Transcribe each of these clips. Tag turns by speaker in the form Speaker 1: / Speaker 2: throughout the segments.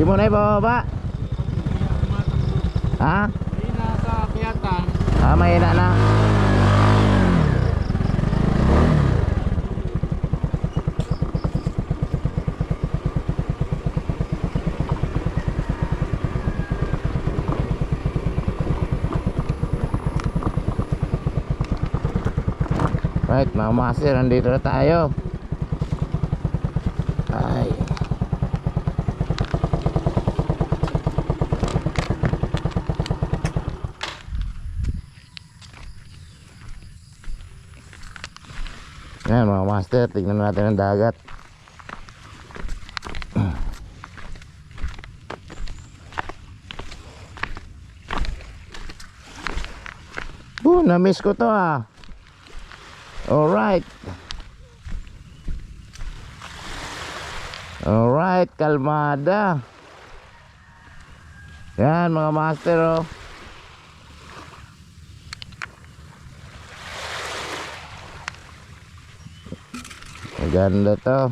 Speaker 1: mo na ibababa. Ha?
Speaker 2: Hindi na sa kiyatan.
Speaker 1: Ah, mahina na. Right, mga master, nandito na tayo. Ay. Yan mga master, tignan natin ang dagat. Na-miss ko to ah. Alright. Alright, kalmada. Yan mga master oh. Maganda to.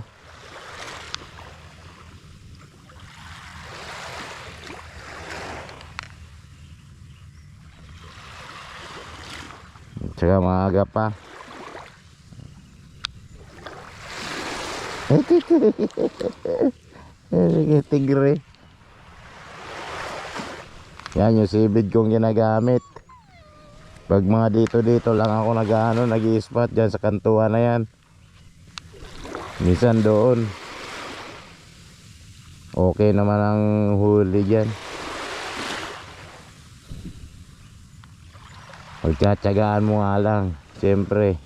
Speaker 1: Tsaka maaga pa. Tigre. Yan yung sibid kong ginagamit. Pag mga dito lang ako nag-i-spot dyan sa kantuan na yan. Minsan doon. Okay naman ang huli dyan. Pagtsatsagaan mo nga lang. Siyempre.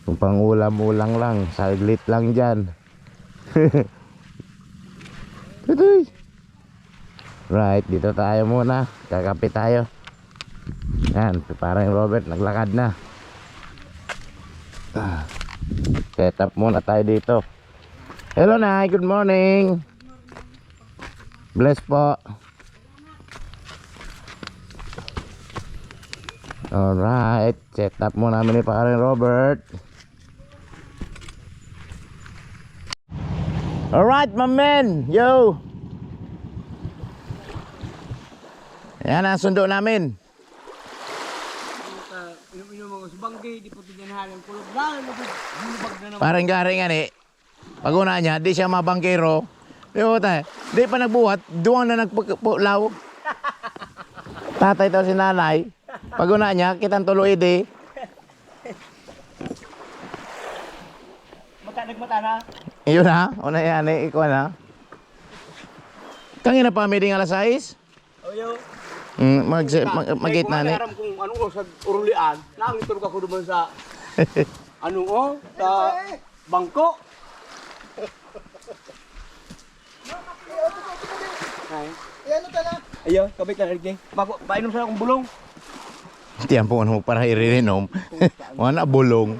Speaker 1: Kung pang ulam-ulang lang, saglit lang dyan. Tutoy. Right, dito tayo muna. Kakape tayo. Yan, parang Robert naglakad na. Set up muna tayo dito. Hello Nay, good morning. Bless po. Alright, set up muna namin ni parang Robert. Alright, my man. Yo. Yan ang sundo namin.
Speaker 2: Inom-inom ako sa bangkay, di po tinyanhan ang kulog lang. Hulubag na naman.
Speaker 1: Parang garing yan eh. Pag una niya, di siya mabangkero. Di pa nagbuhat, duwang na nagpulaw. Tatay daw si nanay. Pag una niya, kitang tuloy di.
Speaker 2: Nagmata na.
Speaker 1: Iyon na, una yan eh, ikaw na. Kangina pa may ding alas 6?
Speaker 2: Oyo.
Speaker 1: Mag-gate na ni.
Speaker 2: Aram kung ano sa urulian, nangitulog ako naman sa ano sa bangko. Ay. Ano ta na? Ayo, kabit na rin. Painom sa akong bulong.
Speaker 1: Tiyan po ano para iririnom. Wala bulong.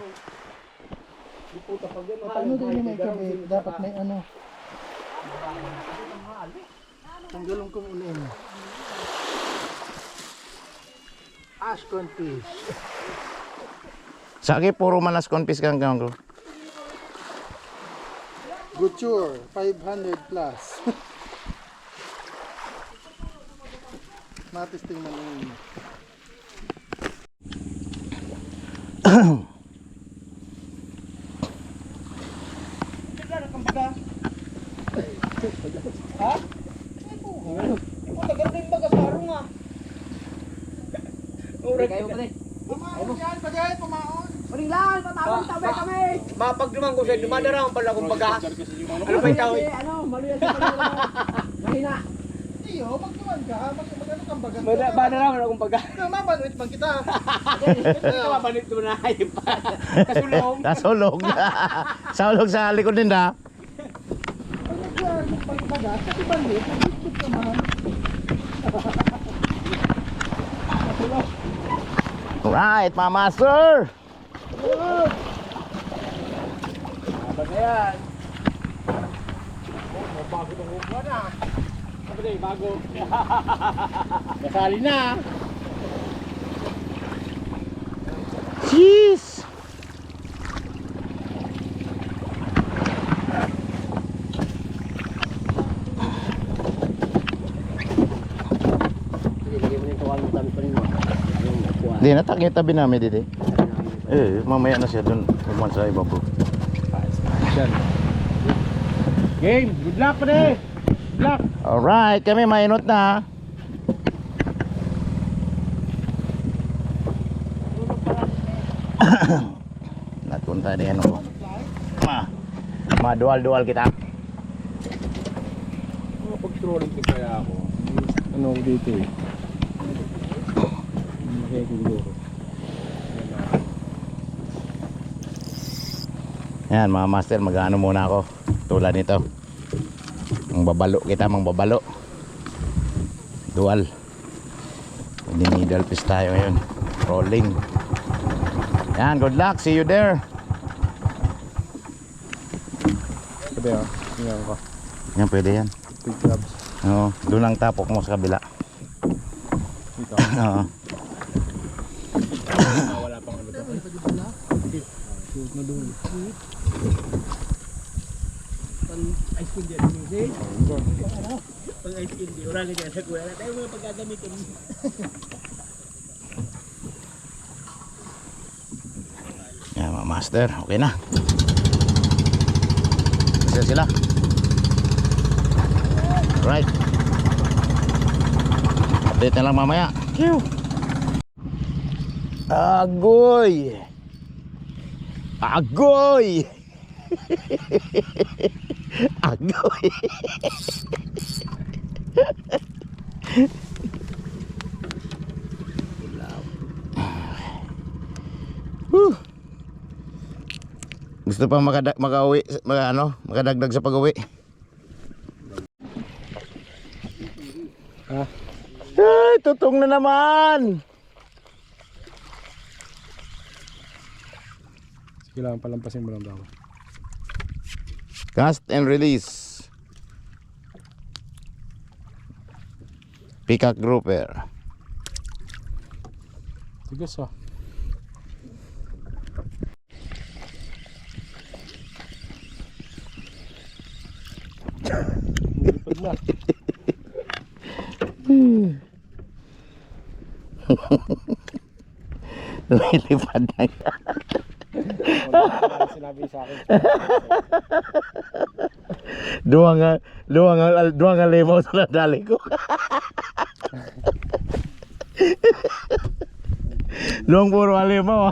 Speaker 3: Ano din may kabit? Dapat may ano. Ang gulong kong unin. Ash confis.
Speaker 1: Saki puro manas confis kang ko.
Speaker 3: Couture 500 plus. Matisting man yun.
Speaker 2: Ha? Ito tagal din baga sa arong ah. Uri kayo pa din.
Speaker 3: Pamaon yan, pagay, pamaon.
Speaker 2: Uring lang, patawag tabi kami. Mapagduman ko sa dumadarang pala kung baga. Ano ba itaw? Ano, maluyan sa kanila. Mahina.
Speaker 3: Iyo, magtuman ka. Magano kang baga.
Speaker 2: Madarang akong baga.
Speaker 3: Mabanwit man kita.
Speaker 2: Ito mabanit mo na hayop pa. Kasulong.
Speaker 1: Kasulog. Saulog sa likod din da.
Speaker 3: Pag nagbaga, kasi banwit, nagtitip ka man.
Speaker 1: Alright, mga master.
Speaker 2: Aba na yan. Oh, bago ng hukwa na. Aba na bago. Kasali na.
Speaker 1: Jeez.
Speaker 2: dami pa rin mo. Yung upuan.
Speaker 1: Di, natak yung tabi namin dito. Mamaya na siya dun. Kuman sa iba bro.
Speaker 2: Game, good luck pa rin. Good luck.
Speaker 1: Alright, kami mainot na. Natunta din ako. Dual kita.
Speaker 2: Pag-trolling ko kaya ako. Ano dito eh. Makikiguro.
Speaker 1: Yan mga master, mag-ano muna ako. Tulad nito. Ang babalo kita, mang babalo. Dual. Needle fish tayo ngayon. Rolling. Yan, good luck. See you there.
Speaker 2: Pwede ah. Tingnan ko.
Speaker 1: Yan, pwede yan.
Speaker 2: Big crabs.
Speaker 1: Oo, doon ang tapok mo sa kabila.
Speaker 2: Dito.
Speaker 1: Oo.
Speaker 2: Wala pang ano to. Shoot na doon. Pang ice cream dyan. Pang ice cream dyan. Wala ka dyan sa kuya. Tayo mga pagkagamitin.
Speaker 1: Yan mga master, okay na. Sila. Right. Update na lang mamaya. Agoy. Agoy. Agoy. Gusto pa makauwi, makadagdag sa pag-uwi. Ay, tutong na naman.
Speaker 2: Kailangan palampasin mo lang daw.
Speaker 1: Cast and release. Peacock grouper.
Speaker 2: Tigas ah. Nilipad na.
Speaker 1: Lumilipad na yan.
Speaker 2: Sinabi sa akin.
Speaker 1: Duwa nga limaw sa nadali ko. Luwang puro alimaw.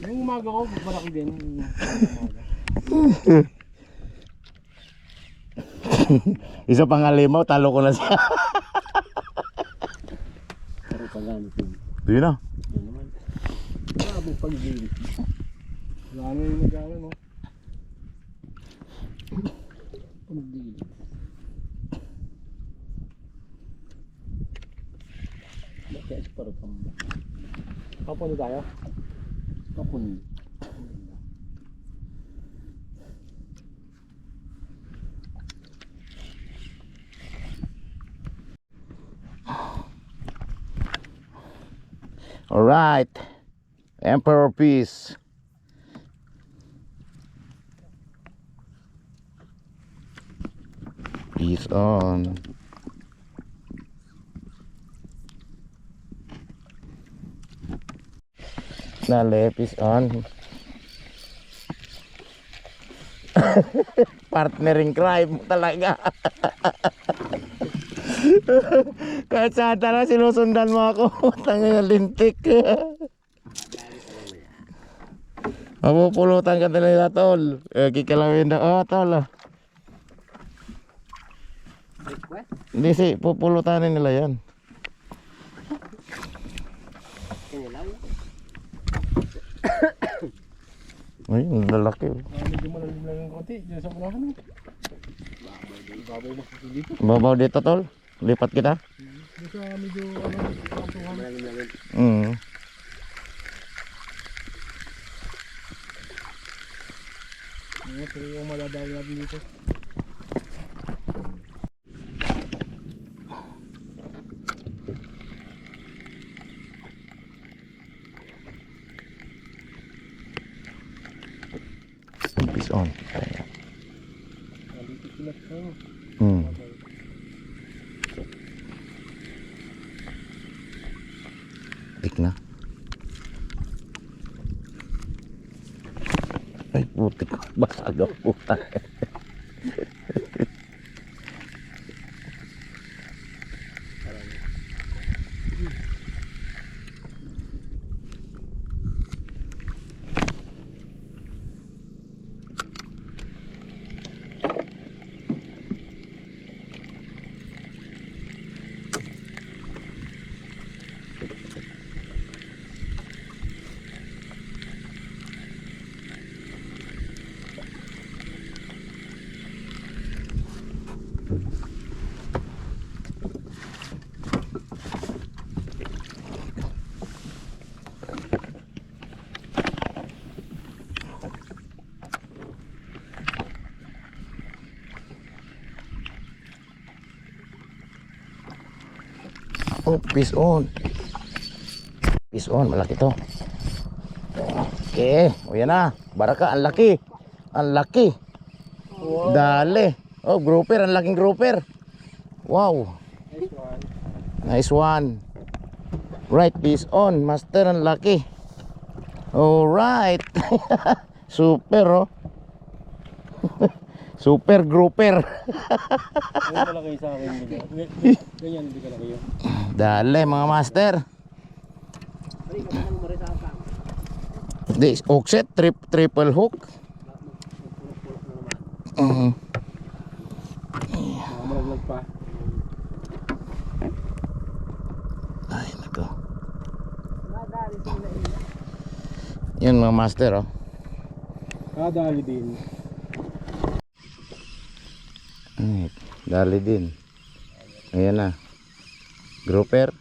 Speaker 2: Yung umaga ko, malaki din.
Speaker 1: Isa pang alimaw, talo ko na siya.
Speaker 2: Pero pagamit yun.
Speaker 1: Doon na.
Speaker 2: Yan naman. Grabe pag-gili. Wala na yung nag-ano, no? Pag-gili. Bakit para pang... Kapon tayo? Kapon.
Speaker 1: All right, Emperor Peace. Peace on. Nale, peace on. Partnering crime talaga. Kahit saan talaga sinusundan mo ako. Tangina lintik. Mapupulutan ka nila tol. Kikalawin na. Oh tol. Hindi si pupulutanin nila yan. Ay, lalaki.
Speaker 2: Medyo malalim lang yung konti. Diyan sa unahan. Babaw mo dito.
Speaker 1: Babaw dito tol. Lipat kita.
Speaker 2: Diyan sa medyo kampuhan. Malalim. Ito yung maladali natin dito.
Speaker 1: Peace on.
Speaker 2: Nandito sila.
Speaker 1: Putik na. Ay, putik. Basag ang puta. Oh, fish on. Fish on, malaki to. Okay, o yan na. Baraka, ang laki. Ang laki. Dali. Oh, grouper, ang laking grouper. Wow. Nice one. Right, fish on. Master, ang laki. Alright. Super, oh. Super grouper.
Speaker 2: Ganyan pala kayo sa akin. Ganyan, hindi ka na kayo.
Speaker 1: Dali, mga master. This offset triple hook.
Speaker 2: Maraglag pa.
Speaker 1: Ay, nako. Yan mga master, oh.
Speaker 2: Dali din.
Speaker 1: Ay, dali din. Ayan na. Grouper.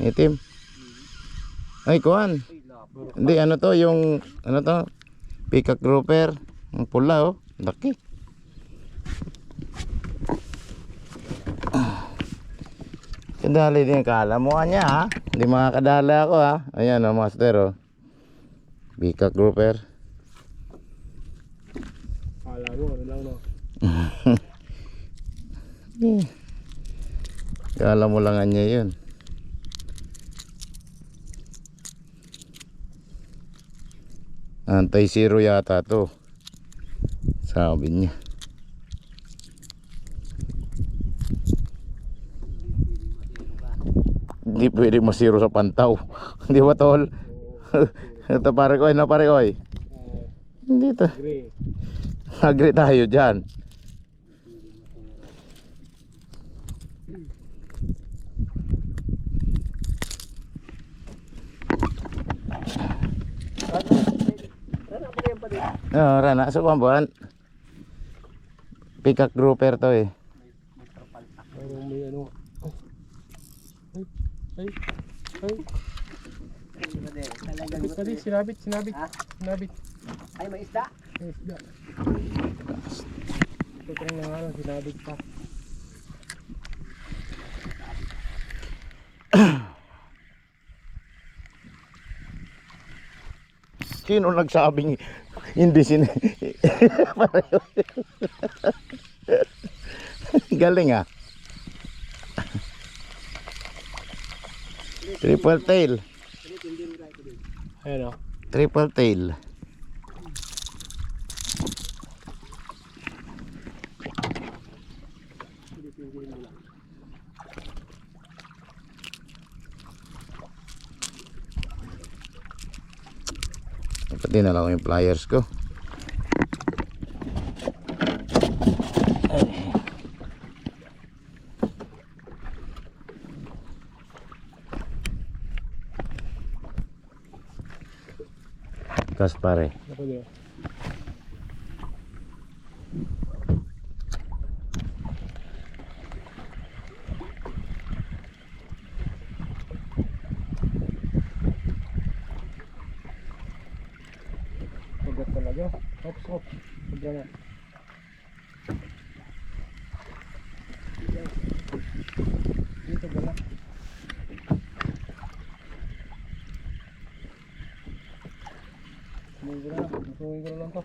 Speaker 1: Itim. Ay, kuhan. Hindi, ano to, yung, ano to, peacock grouper. Ang pula, oh. Laki. Kadali din. Kala mo niya, ha. Hindi makakadala ako, ha. Ayan, oh, master, oh. Peacock grouper.
Speaker 2: Kala mo, ano lang, no?
Speaker 1: Kala mo lang niya yun. Anti-zero yata to, sabi niya. Hindi pwede masiro sa pantaw. Hindi ba tol? Ito pare ko, na pare ko. Hindi to. Agree tayo dyan. Rana, so buwan. Peacock grouper to eh.
Speaker 2: Parang may ano. Ay. Sinabit.
Speaker 3: Ay, may isda.
Speaker 2: Ito lang nga lang, sinabit pa.
Speaker 1: Sino nagsabing hindi pareho. Galing ah. Triple tail.
Speaker 2: Ayan o.
Speaker 1: Triple tail. Pati na lang yung pliers ko. Kas pare.
Speaker 2: Ako din. Pagat talaga. Hop. Sobra na. Dito ba na? Masuhin ko na lang to.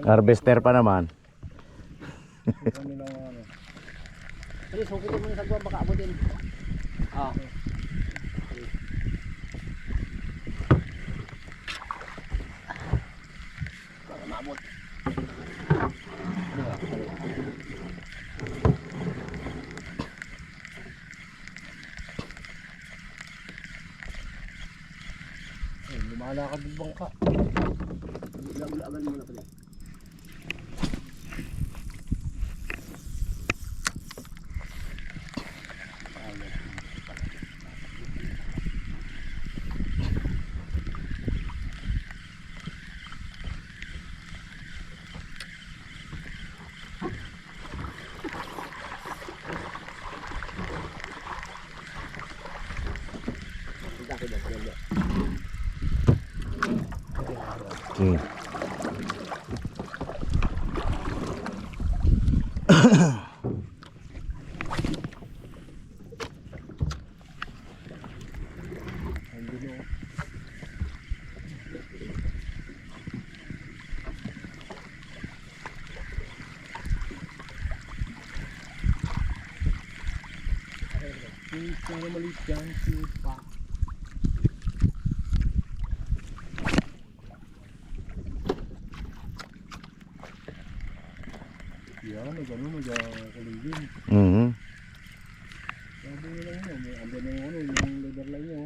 Speaker 1: Harvester pa naman.
Speaker 2: Kami lang ano.
Speaker 3: Sige, sukit mo na sa gawang baka abutin. Ah.
Speaker 2: abot.
Speaker 3: Lumalakad ng bangka.
Speaker 2: Ulagan mo na pala.
Speaker 1: Okay.
Speaker 3: Kaya maliit yan, pa. Yan, nag-kuligin.
Speaker 1: Mhm.
Speaker 3: Sabi nyo lang yun, may ando na yung leather line nyo.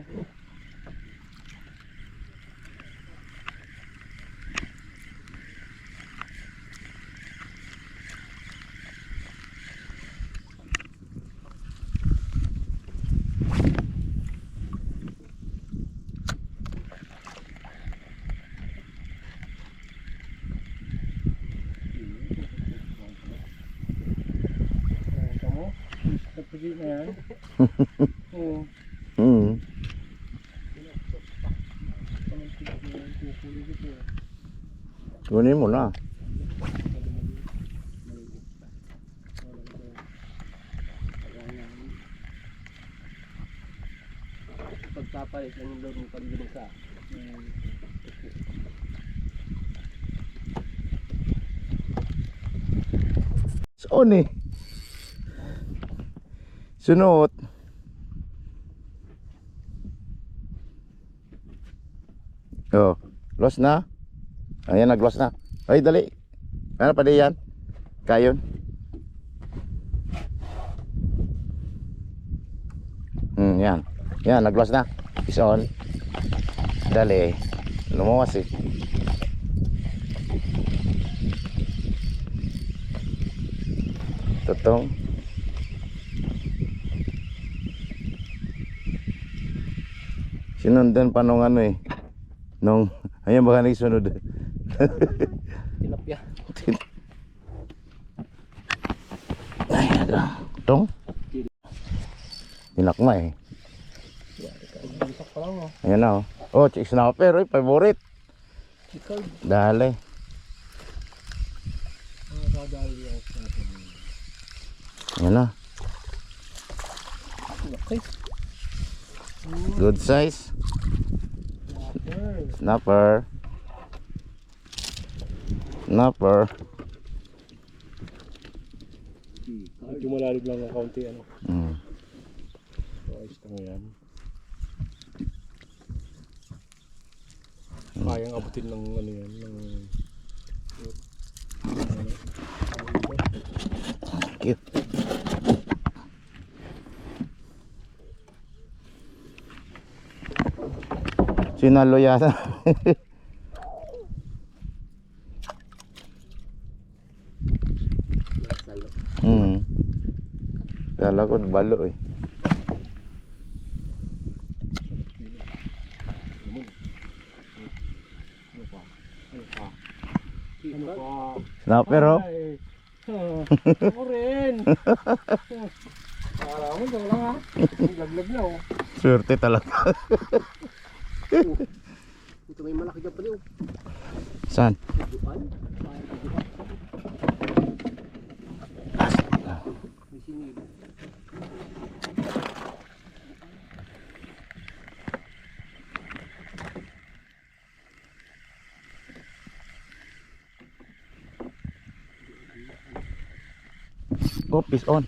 Speaker 3: Pagpagit na yan. Oo.
Speaker 1: Mhm. Kunin mo na.
Speaker 2: Pagpapalit ng loob ng pagbinusa.
Speaker 1: Saan eh? Sunod. Oh, lost na. Ayan, nag-lost na. Ay, dali. Ano pa di yan? Kayon. Yan. Yan, nag-lost na. Is on. Dali. Lumuwas eh. Totong. Sinundan pa nung ano eh. Nung, ayan baka nagsunod.
Speaker 2: Tilapia.
Speaker 1: Ay, ano. Tong. Tinakma eh.
Speaker 3: Isak pa lang oh.
Speaker 1: Ayan na oh. Oh, chick snapper eh. Favorite.
Speaker 3: Chikard.
Speaker 1: Dali.
Speaker 3: Kadali ang natin.
Speaker 1: Ayan na.
Speaker 3: Laki.
Speaker 1: Good size.
Speaker 3: Snapper.
Speaker 1: Snapper.
Speaker 3: Medyo malalig lang ng kaunti ano. So ayos lang yan. Kayang abutin ng ano yan.
Speaker 1: Cute. Sinalo yata. Kala ko balo eh.
Speaker 3: Ano pa?
Speaker 1: Snapper oh.
Speaker 3: Ako rin. Akala mo daw lang ha. Laglag na oh.
Speaker 1: Swerte talaga.
Speaker 2: Ito may malaki dyan pala oh.
Speaker 1: Saan?
Speaker 2: Duan? May singil.
Speaker 1: Oh, fish on.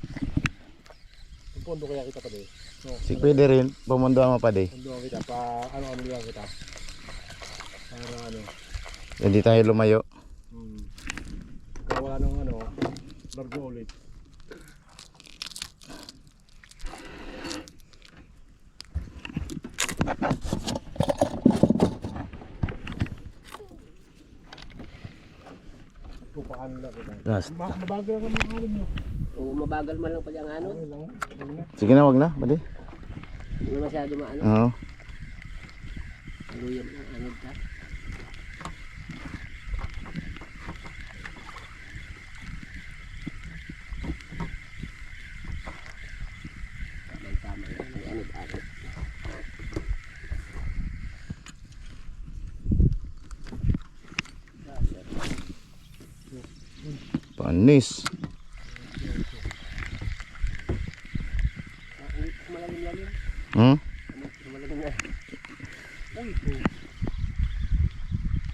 Speaker 3: Pondo kaya kita pa din. No,
Speaker 1: Si pwede rin. Pumunduan mo pa di.
Speaker 3: pondo kita pa ano lang kita. Para ano.
Speaker 1: Hindi tayo lumayo.
Speaker 3: gawa ng ano, largo ulit. Tupakan nila kita.
Speaker 1: Last.
Speaker 3: Mabagal ka ng alin nyo.
Speaker 2: Oo, mabagal man lang pala ang ano.
Speaker 3: Ano lang, ano na.
Speaker 1: Sige na, wag na, bali.
Speaker 2: Hindi na masyado maano.
Speaker 1: Oo.
Speaker 2: Luyan na, ano ka. Tama lang, may anit-anit.
Speaker 1: Panis.
Speaker 2: Malalim-lalim.
Speaker 1: Hmm?
Speaker 2: Malalim-lalim.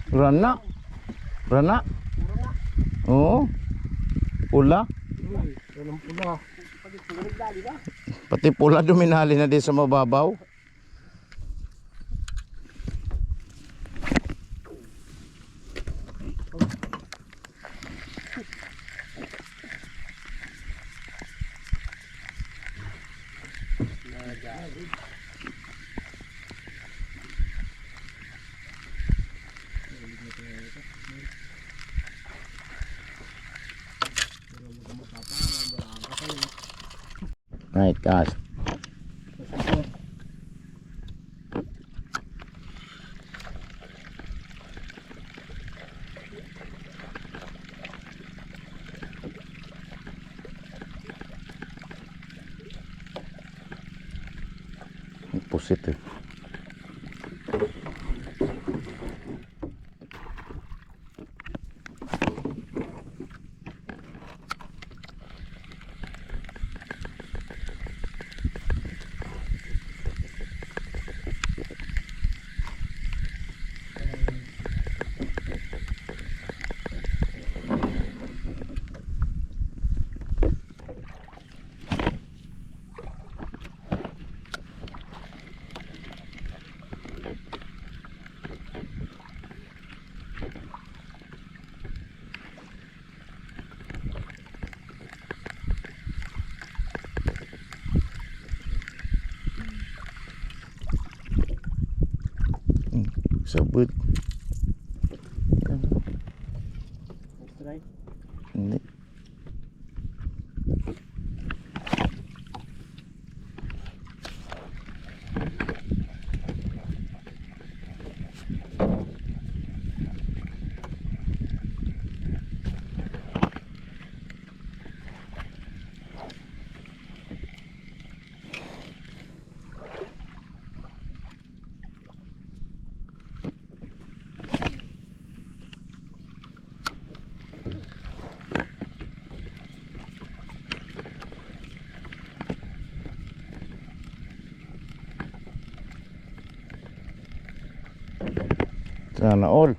Speaker 1: Rana. Rana. Oo. Pula.
Speaker 3: Uy, walang pula.
Speaker 1: Pati pula duminali na din sa mababaw. Right, cast. Pusit eh. Sabut.
Speaker 2: Try.
Speaker 1: Hindi. Sana all.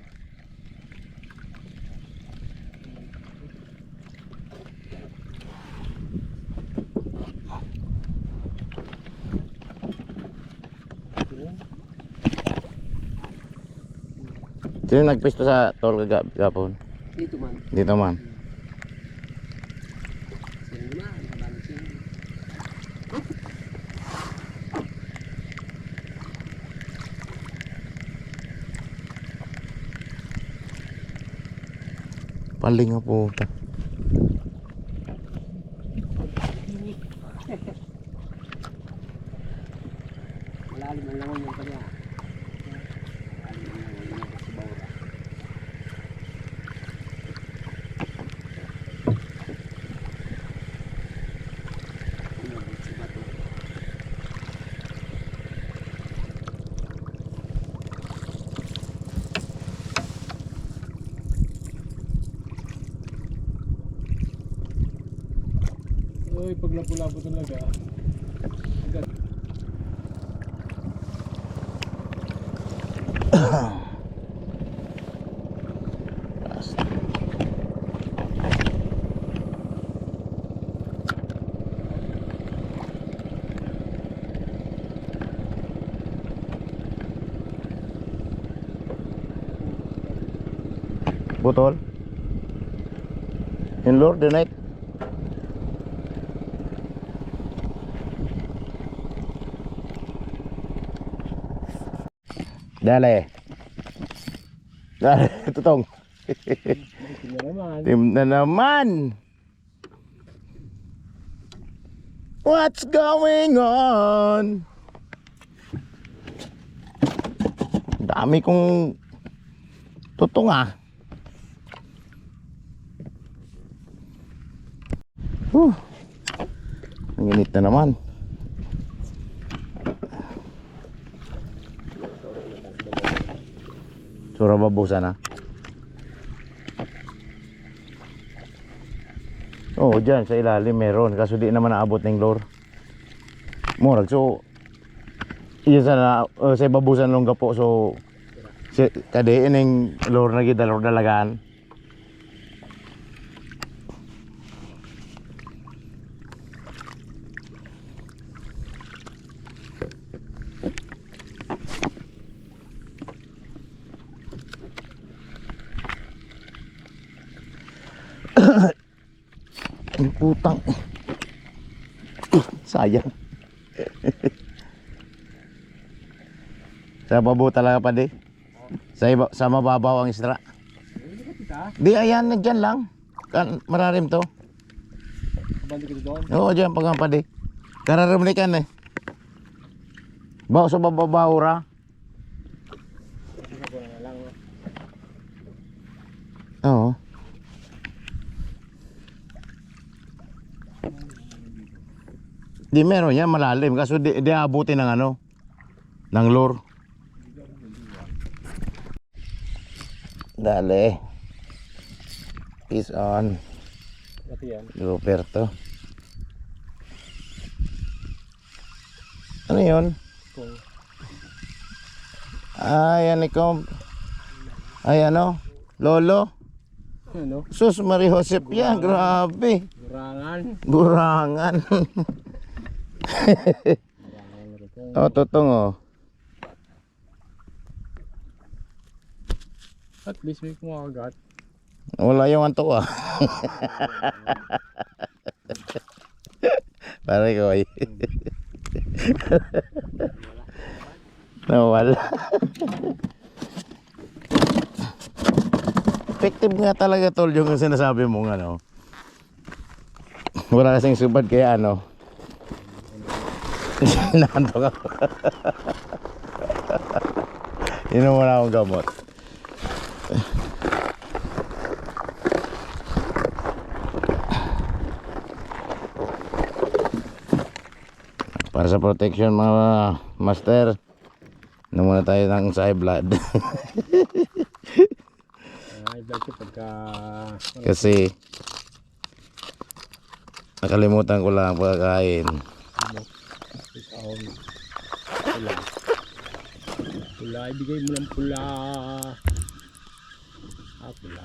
Speaker 1: Sino nagpisto sa tol kagapon?
Speaker 2: Dito man.
Speaker 1: Dito man.
Speaker 2: Sino na, nabansin.
Speaker 1: Paling nga po.
Speaker 2: Malalim ang langon yung kanya. Malalim ang langon yung sa bawra. Inabot sa bato.
Speaker 3: Uy, pag lapu-lapo talaga. Agad.
Speaker 1: Botol. In Lord, the night. Dale. Dale, tutong.
Speaker 3: Tingnan naman.
Speaker 1: Team na naman. What's going on? Dami kong tutong ah. Ang init na naman. Sura babusan na. Oo, dyan sa ilalim meron. Kaso di naman naabot ng lure. Murag, so iya sana sa babusan nung gapo. So kadi ining lure na gidalor dalagaan. Ang putang. Sayang. Sa babo talaga pa di. Sa mababaw ang isda. Di ayan, dyan lang. Mararim to.
Speaker 3: Balik ito doon.
Speaker 1: Oo, dyan pag pa di. Kararim ni kan eh. Bawa sa bababaw ra. Oo. Di meron yan malalim kaso di abutin ng ano ng lure. Dale. Peace on.
Speaker 3: Pati yan.
Speaker 1: Roberto. Ano yun?
Speaker 3: Kung
Speaker 1: Ay, ano ikaw? Ay, ano? Lolo?
Speaker 3: ano?
Speaker 1: Sus, Marie Josep yan. Grabe.
Speaker 3: Burangan.
Speaker 1: Burangan. Oh, tutong oh.
Speaker 3: At least may kumakagat.
Speaker 1: Wala yung anto ah. Pare ko ay. Nawala. Effective nga talaga tol yung sinasabi mo ano. Wala kasing subad kaya ano. Nanto ka. Inom mo na akong gamot. Para sa protection mga master, inom muna tayo ng high blood.
Speaker 3: Ay, dahil pagka
Speaker 1: Kasi nakalimutan ko lang pagkain.
Speaker 3: pula. Pula, ibigay mo ng pula. Pula.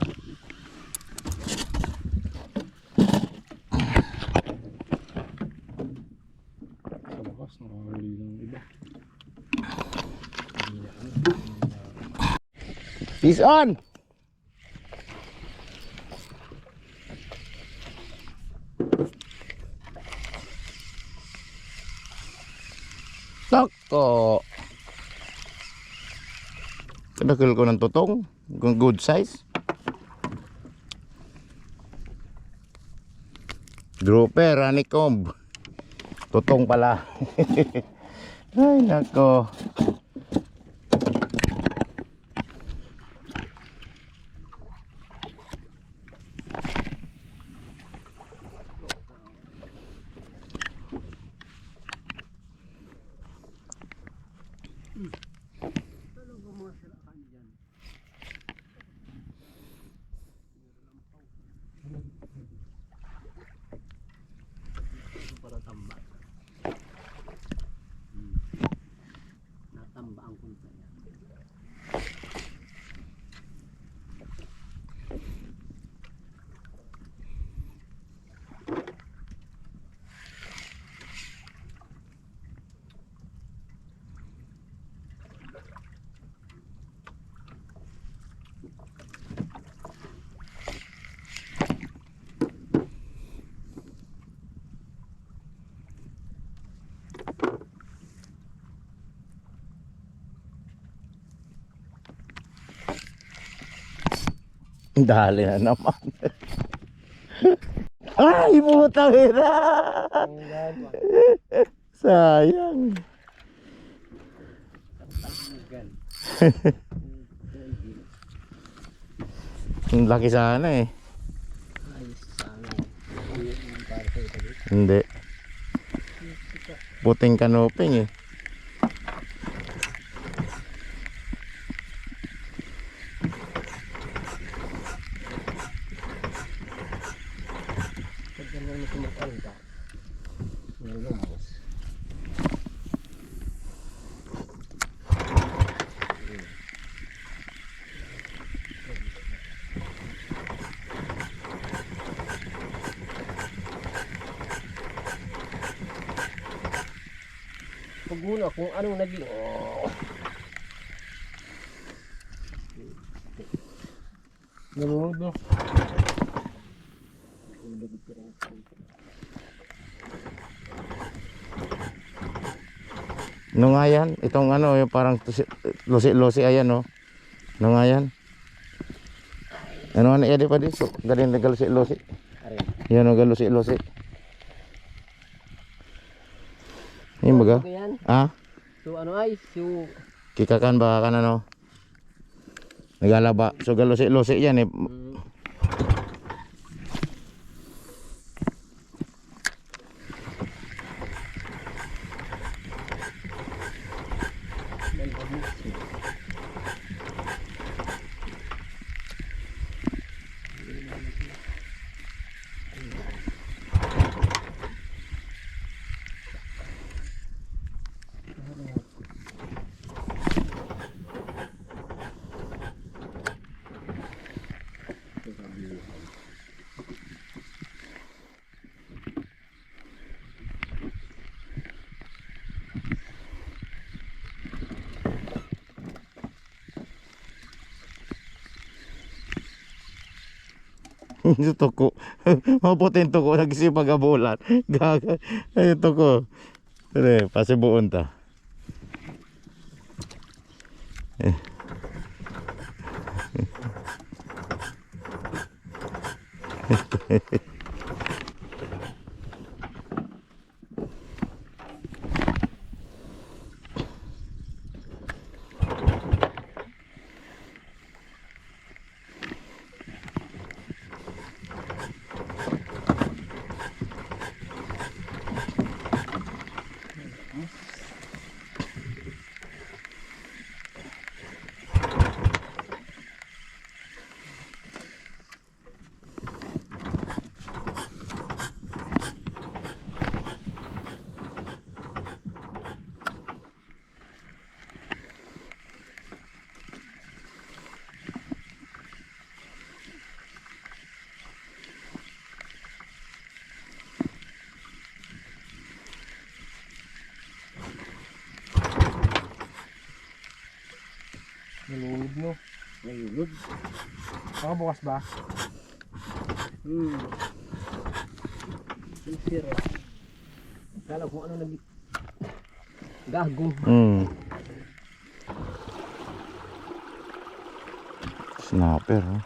Speaker 3: Sa bakas, nakahuli ng iba.
Speaker 1: Peace on! Tako! Kadakil ko ng tutong. Kung good size. Grouper, honeycomb. Tutong pala. Ay, nako. Dali na naman. Ay, putang ina. Sayang. Ang laki sana eh. Hindi. Puting kanoping eh.
Speaker 2: Pag muna kung anong naging
Speaker 3: Nanonood no?
Speaker 1: Ano nga yan? Itong ano, yung parang lusi-lusi ayan no. Ano nga yan? Ano nga na pa dito? Galing na galusi-lusi. Yan o galusi-lusi. Yung baga? Ah?
Speaker 2: So ano ay? So
Speaker 1: Kikakan ba ka na no? Nagalaba. So galusi-lusi yan eh. Yung tuko. Maputin tuko. Nagsipag abulan. Gaga. Ay tuko. Tara, pasibuon ta.
Speaker 3: Nalulog no?
Speaker 2: nayulog.
Speaker 3: Baka bukas ba?
Speaker 2: Sincere. Kala kung ano naging gago.
Speaker 1: Snapper oh.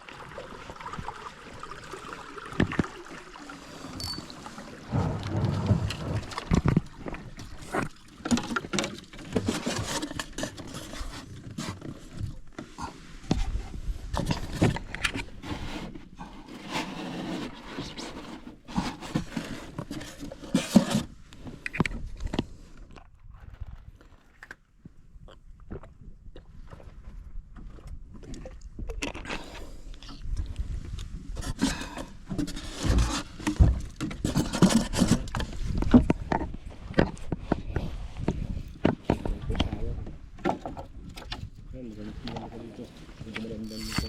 Speaker 3: Yan, magalit naman ako dito. Hindi maramdam dito.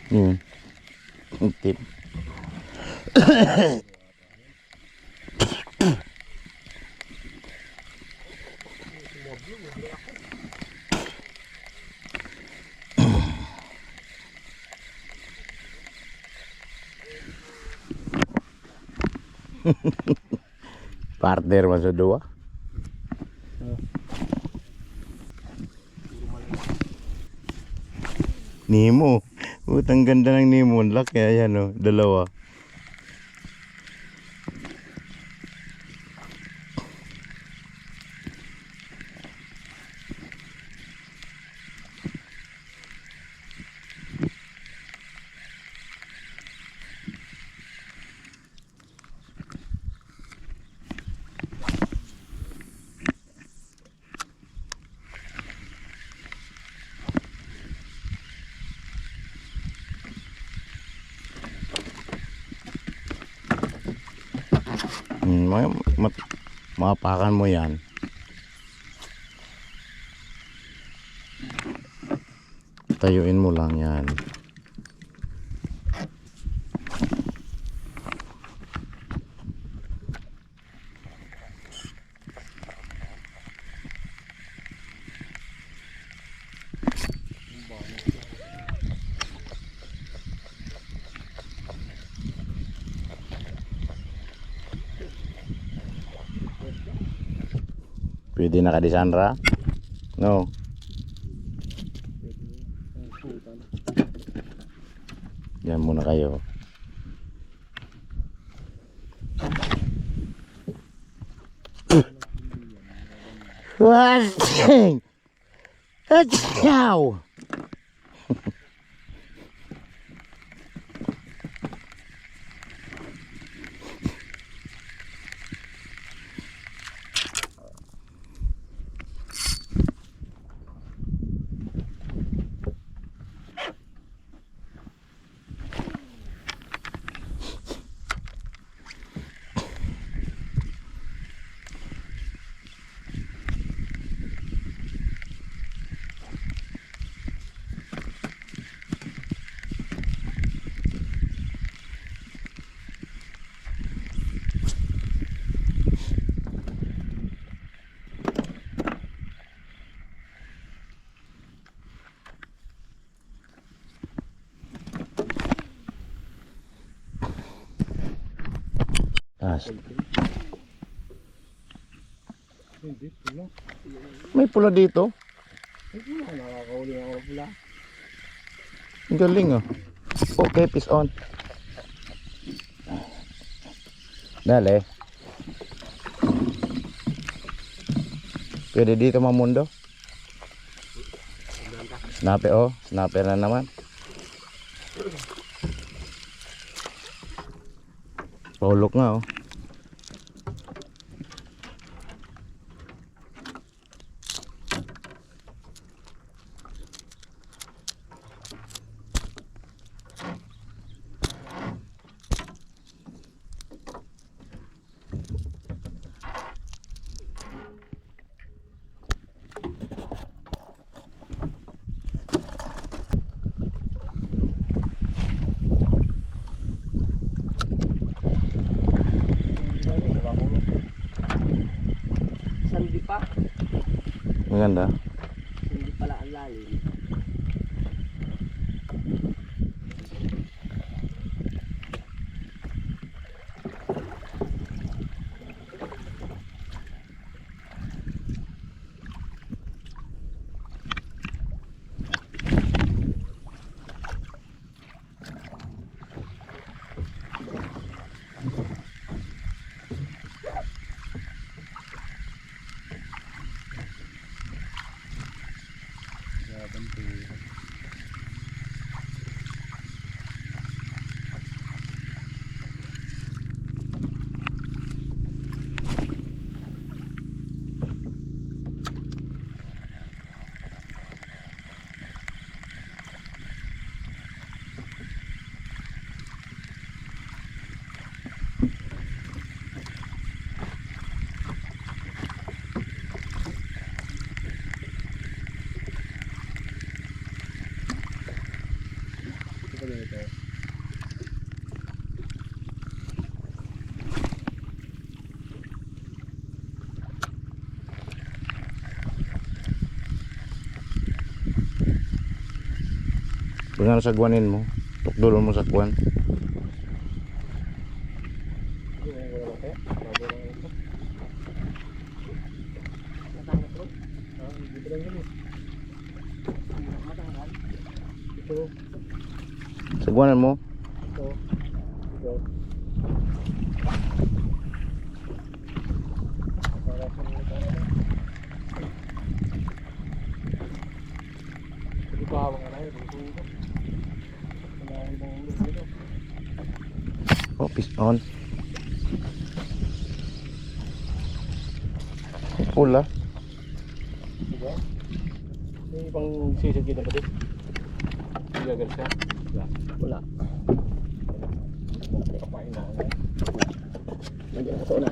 Speaker 1: Yun. Ang tip. Partner man sa duwa. Nemo. Utang ganda ng Nemo. Ang laki. Ayan o. Dalawa. Mapakan mo yan. Tayuin mo lang yan. Pwede na ka di Sandra? No. Diyan muna kayo. What? Achoo!
Speaker 3: Hindi, pula.
Speaker 1: May pula dito.
Speaker 3: Nakakahuli ako ng pula.
Speaker 1: Ang galing oh. Okay, peace on. Dale. Pwede dito mamundo. Snapper oh. Snapper na naman. Paulok nga oh.
Speaker 2: Sandi pa.
Speaker 1: Maganda.
Speaker 2: Hindi pala ang lalim.
Speaker 1: Dengan sagwanin mo. Tukdulon mo sa kwan.
Speaker 3: Ito.
Speaker 1: Sagwanan mo.
Speaker 3: Ito. Ito. Para sa mga tao. Hindi pa ako nga na yun. Wala ibang ulo dito.
Speaker 1: Oh, piston. Pula.
Speaker 3: Diba? May ibang sisid kita ba dito? Gagal siya? Wala. Kapain na. Nandiyan ako na.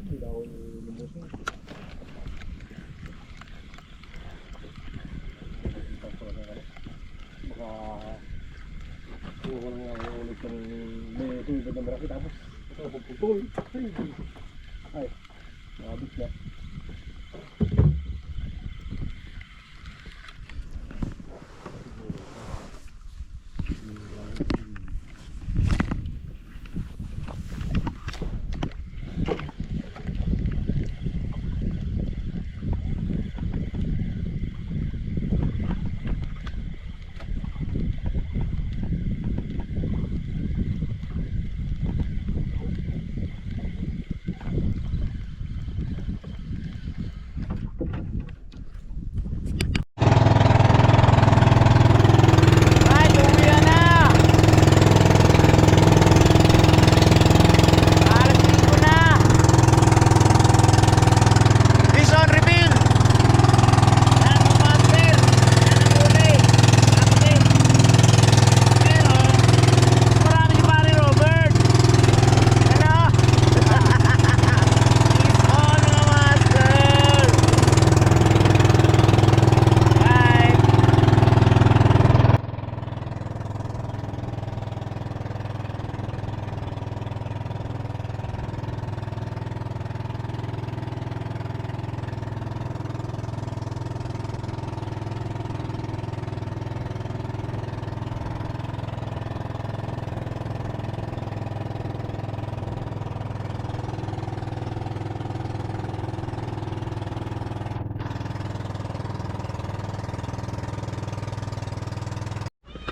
Speaker 3: Hindi ako lumusin. Baka kuha ko lang ako ulit ng may tubig na maraki tapos ito puputol. Ay, nabit na.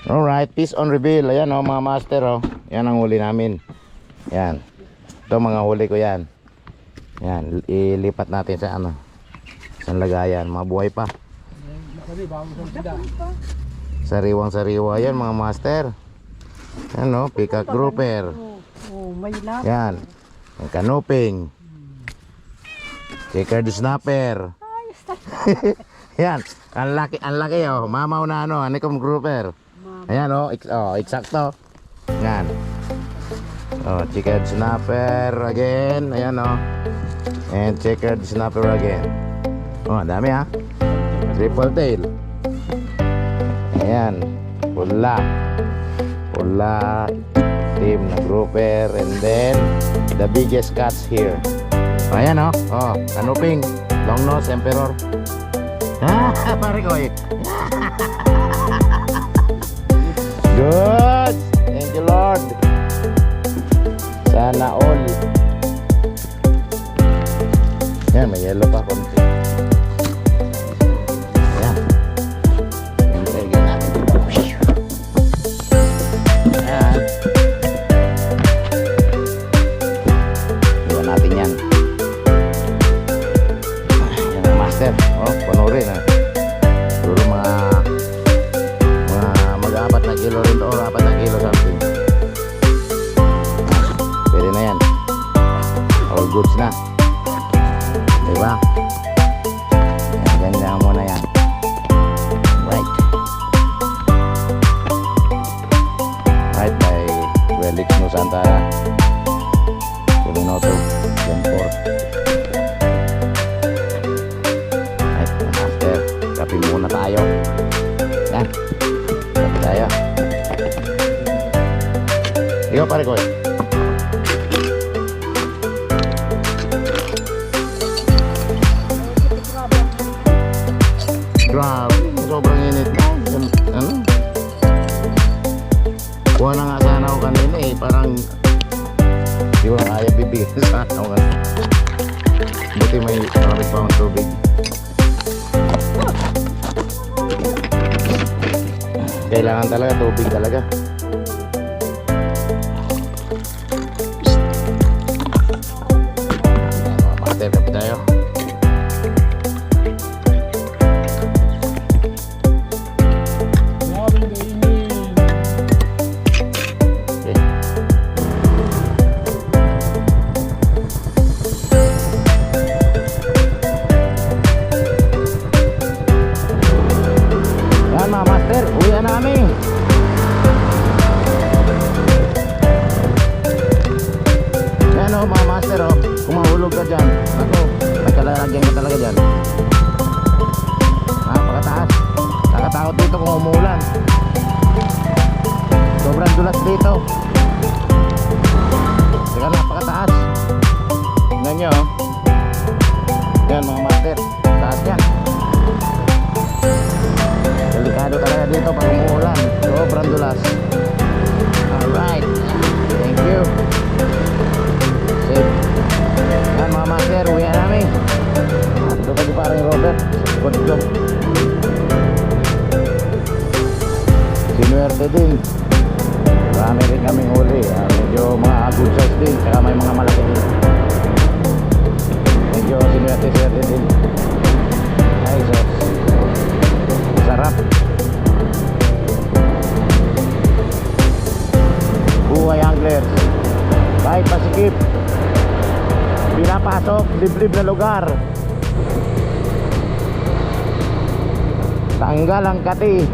Speaker 1: Alright, fish on reveal. Ayan oh mga master oh. Yan ang huli namin. Yan. Ito mga huli ko yan. Yan, ilipat natin sa ano. Sa lagayan, mga buhay pa. Sariwang sariwa yan mga master. Yan oh, peacock grouper.
Speaker 4: Oh, may lap.
Speaker 1: Yan. Ang canoping. Checkered snapper. Yan, ang laki oh. Mamaw na ano, honeycomb grouper. Ayan oh, eksakto. Yan. Oh, checkered snapper again. Ayan oh. And checkered snapper again. Oh, dami ha. Triple tail. Ayan. Pula. Pula. Team na grouper. And then, the biggest catch here. Ayan oh. Oh, canoping. Long nose, emperor. Ah, pare ko eh. Good. Thank you Lord. Sana all. Yan, may yellow pa konti. Yan. Ilagay natin dito. Yan. Iwan natin yan. Yan ang master. Oh, panurin ha. Siguro mga mag-apat na kilo rin or 4 na kilo something. Pwede na yan. All goods na. Diba? Yan, ganyan muna yan. Right. Right by Felix Nusan samantala. Kulinoto, Genpor. Ay, master, kape muna tayo. Yan, kape tayo. Ikaw pare ko. Grabe, sobrang init na. Ano? Kuha na nga sana ako kanina eh. Parang hindi ko na kaya bibigyan sana ako. Buti may marami pa akong tubig. Kailangan talaga tubig talaga. Master, kape tayo.
Speaker 3: Grabing kainin.
Speaker 1: Okay. Yan mga master, uwi na namin. Yan o mga master o, kung mahulog ka dyan, ako, nagkalalagyan ka talaga dyan. Napakataas. Nakatakot dito kung umuulan. Sobrang dulas dito. Teka, napakataas. Tingnan nyo oh. Yan mga master, taas yan. Delikado talaga dito pag umuulan. Sobrang dulas. Alright, thank you. Safe. Yan mga master, uwi na namin. Ito pa di parang Robert. Good job. Sinuwerte din. Marami rin kaming huli. Medyo mga good size din. Saka may mga malaki din. Medyo sinuwerte din. Ay, sos. Sarap. Buhay anglers. Kahit pasikip. Pinapasok. Liblib na lugar. Tanggal ang kati.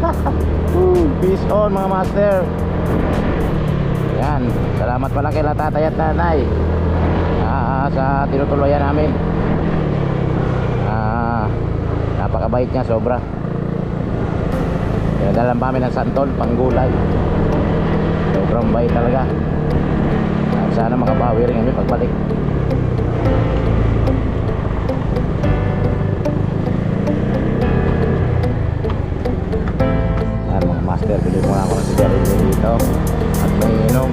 Speaker 1: Peace on mga master. Yan. Salamat pala kay tatay at nanay sa tinutuloyan namin. Napakabait niya sobra. Dalam pa namin ng santol, panggulay. Sobrang bait talaga. Sana makabawi rin kami pagbalik. Yan mga master, pili muna ako ng sigarilyo dito at may inom.